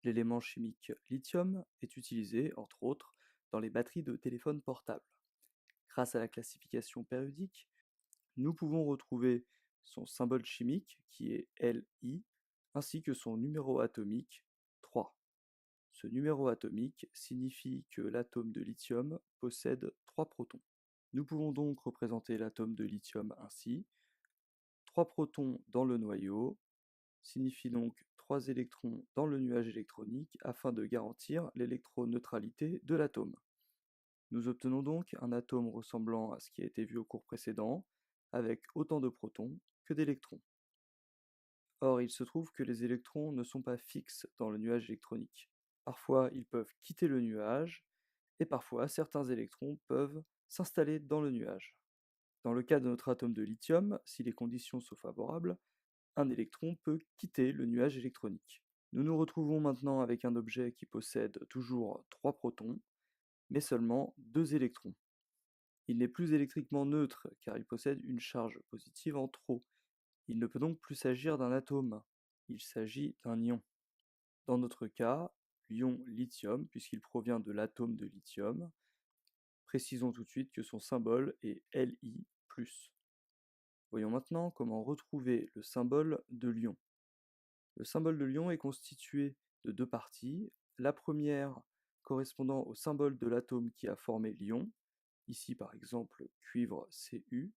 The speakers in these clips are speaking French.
L'élément chimique lithium est utilisé, entre autres, dans les batteries de téléphones portables. Grâce à la classification périodique, nous pouvons retrouver son symbole chimique qui est Li, ainsi que son numéro atomique 3. Ce numéro atomique signifie que l'atome de lithium possède 3 protons. Nous pouvons donc représenter l'atome de lithium ainsi. 3 protons dans le noyau signifie donc 3 électrons dans le nuage électronique afin de garantir l'électroneutralité de l'atome. Nous obtenons donc un atome ressemblant à ce qui a été vu au cours précédent, avec autant de protons que d'électrons. Or, il se trouve que les électrons ne sont pas fixes dans le nuage électronique. Parfois, ils peuvent quitter le nuage, et parfois, certains électrons peuvent s'installer dans le nuage. Dans le cas de notre atome de lithium, si les conditions sont favorables, un électron peut quitter le nuage électronique. Nous nous retrouvons maintenant avec un objet qui possède toujours 3 protons, mais seulement 2 électrons. Il n'est plus électriquement neutre car il possède une charge positive en trop. Il ne peut donc plus s'agir d'un atome, il s'agit d'un ion. Dans notre cas, l'ion lithium, puisqu'il provient de l'atome de lithium, précisons tout de suite que son symbole est Li+. Voyons maintenant comment retrouver le symbole de l'ion. Le symbole de l'ion est constitué de 2 parties. La première correspondant au symbole de l'atome qui a formé l'ion, ici par exemple cuivre Cu.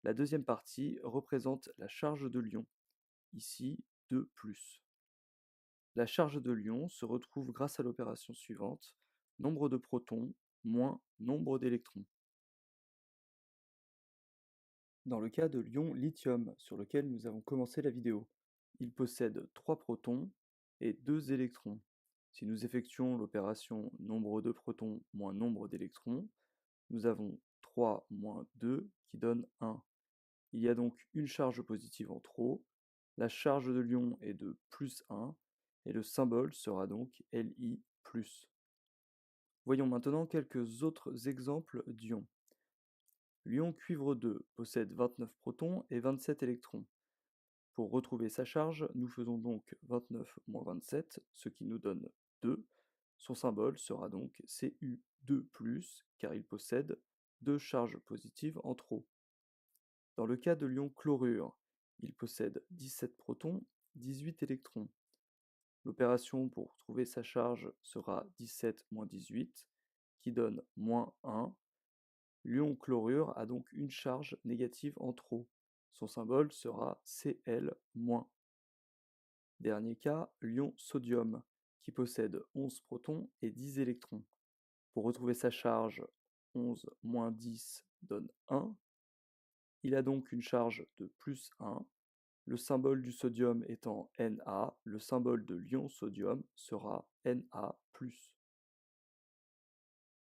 La deuxième partie représente la charge de l'ion, ici 2+. La charge de l'ion se retrouve grâce à l'opération suivante, nombre de protons moins nombre d'électrons. Dans le cas de l'ion lithium sur lequel nous avons commencé la vidéo, il possède 3 protons et 2 électrons. Si nous effectuons l'opération nombre de protons moins nombre d'électrons, nous avons 3 moins 2 qui donne 1. Il y a donc une charge positive en trop, la charge de l'ion est de +1, et le symbole sera donc Li+. Voyons maintenant quelques autres exemples d'ions. L'ion cuivre 2 possède 29 protons et 27 électrons. Pour retrouver sa charge, nous faisons donc 29 moins 27, ce qui nous donne 2. Son symbole sera donc Cu2+, car il possède 2 charges positives en trop. Dans le cas de l'ion chlorure, il possède 17 protons, 18 électrons. L'opération pour trouver sa charge sera 17 moins 18, qui donne -1. L'ion chlorure a donc une charge négative en trop. Son symbole sera Cl-. Dernier cas, l'ion sodium, qui possède 11 protons et 10 électrons. Pour retrouver sa charge, 11 moins 10 donne 1. Il a donc une charge de +1. Le symbole du sodium étant Na, le symbole de l'ion sodium sera Na+.